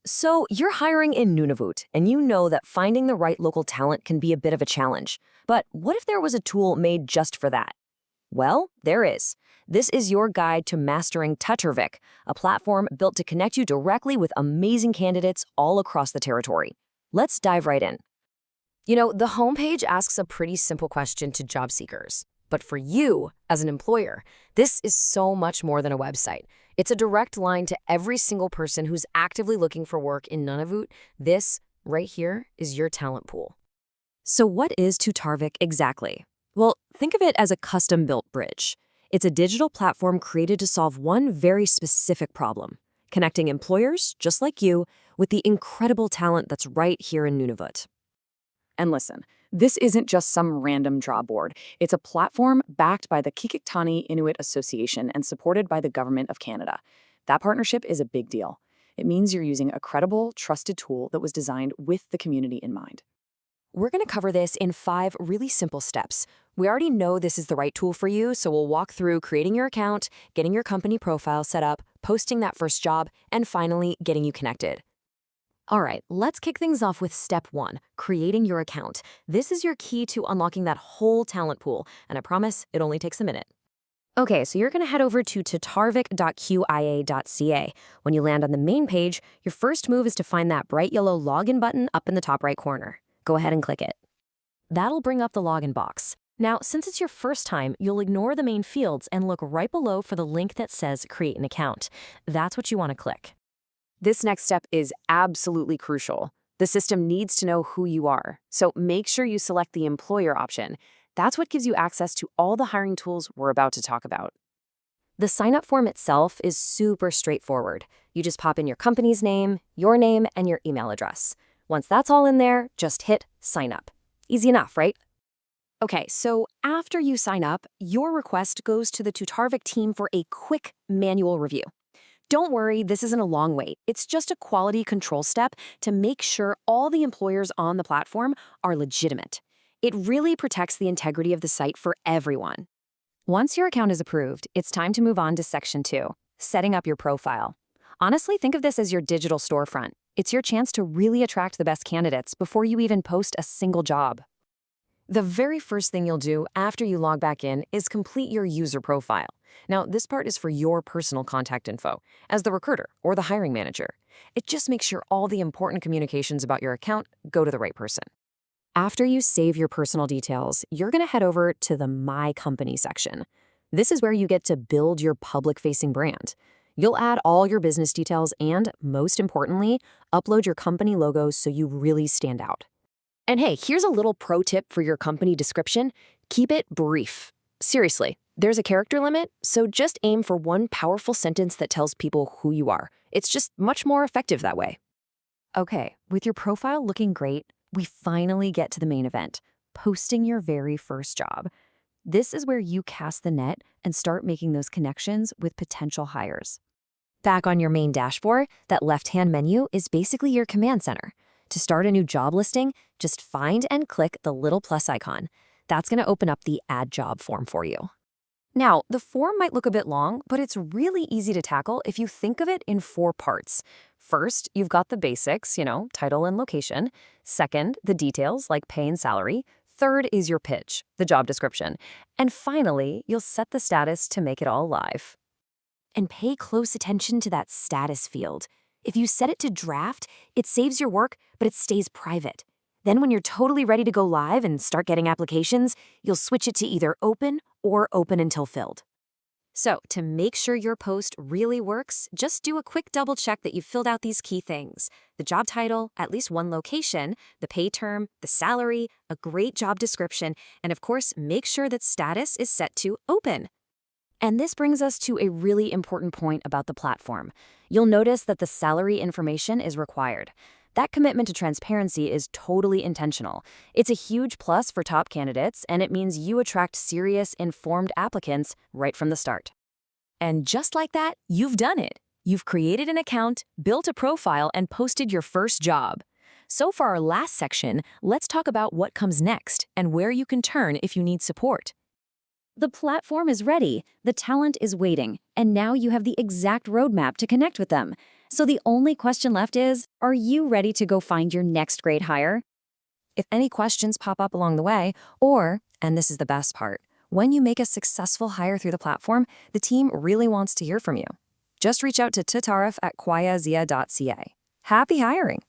So you're hiring in Nunavut, and you know that finding the right local talent can be a bit of a challenge. But what if there was a tool made just for that? Well, there is. This is your guide to mastering Tuttarvik, a platform built to connect you directly with amazing candidates all across the territory. Let's dive right in. The homepage asks a pretty simple question to job seekers. But for you, as an employer, this is so much more than a website. It's a direct line to every single person who's actively looking for work in Nunavut. This, right here, is your talent pool. So what is Tuttarvik exactly? Well, think of it as a custom-built bridge. It's a digital platform created to solve one very specific problem, connecting employers, just like you, with the incredible talent that's right here in Nunavut. And listen, this isn't just some random job board. It's a platform backed by the Qikiqtani Inuit Association and supported by the Government of Canada. That partnership is a big deal. It means you're using a credible, trusted tool that was designed with the community in mind. We're going to cover this in 5 really simple steps. We already know this is the right tool for you, so we'll walk through creating your account, getting your company profile set up, posting that first job, and finally getting you connected. All right, let's kick things off with step 1, creating your account. This is your key to unlocking that whole talent pool, and I promise it only takes a minute. Okay, so you're going to head over to tuttarvik.qia.ca. When you land on the main page, your first move is to find that bright yellow login button up in the top right corner. Go ahead and click it. That'll bring up the login box. Now, since it's your first time, you'll ignore the main fields and look right below for the link that says Create an Account. That's what you want to click. This next step is absolutely crucial. The system needs to know who you are, so make sure you select the employer option. That's what gives you access to all the hiring tools we're about to talk about. The sign-up form itself is super straightforward. You just pop in your company's name, and your email address. Once that's all in there, just hit Sign Up. Easy enough, right? Okay, so after you sign up, your request goes to the Tuttarvik team for a quick manual review. Don't worry, this isn't a long wait. It's just a quality control step to make sure all the employers on the platform are legitimate. It really protects the integrity of the site for everyone. Once your account is approved, it's time to move on to Section 2, setting up your profile. Honestly, think of this as your digital storefront. It's your chance to really attract the best candidates before you even post a single job. The very first thing you'll do after you log back in is complete your user profile. Now, this part is for your personal contact info, as the recruiter or the hiring manager. It just makes sure all the important communications about your account go to the right person. After you save your personal details, you're going to head over to the My Company section. This is where you get to build your public-facing brand. You'll add all your business details and, most importantly, upload your company logo so you really stand out. And hey, here's a little pro tip for your company description. Keep it brief. Seriously, there's a character limit, so just aim for one powerful sentence that tells people who you are. It's just much more effective that way. Okay, with your profile looking great, we finally get to the main event, posting your very first job. This is where you cast the net and start making those connections with potential hires. Back on your main dashboard, that left-hand menu is basically your command center. To start a new job listing, just find and click the little plus icon. That's going to open up the Add Job form for you. Now, the form might look a bit long, but it's really easy to tackle if you think of it in 4 parts. First, you've got the basics, title and location. Second, the details like pay and salary. Third is your pitch, the job description. And finally, you'll set the status to make it all live. And pay close attention to that status field. If you set it to draft, it saves your work, but it stays private. Then when you're totally ready to go live and start getting applications, you'll switch it to either open or open until filled. So to make sure your post really works, just do a quick double check that you've filled out these key things: the job title, at least one location, the pay term, the salary, a great job description, and of course, make sure that status is set to open. And this brings us to a really important point about the platform. You'll notice that the salary information is required. That commitment to transparency is totally intentional. It's a huge plus for top candidates, and it means you attract serious, informed applicants right from the start. And just like that, you've done it. You've created an account, built a profile, and posted your first job. So for our last section, let's talk about what comes next and where you can turn if you need support. The platform is ready, the talent is waiting, and now you have the exact roadmap to connect with them. So the only question left is, are you ready to go find your next great hire? If any questions pop up along the way, or, and this is the best part, when you make a successful hire through the platform, the team really wants to hear from you. Just reach out to Tuttarvik at kwayazia.ca. Happy hiring!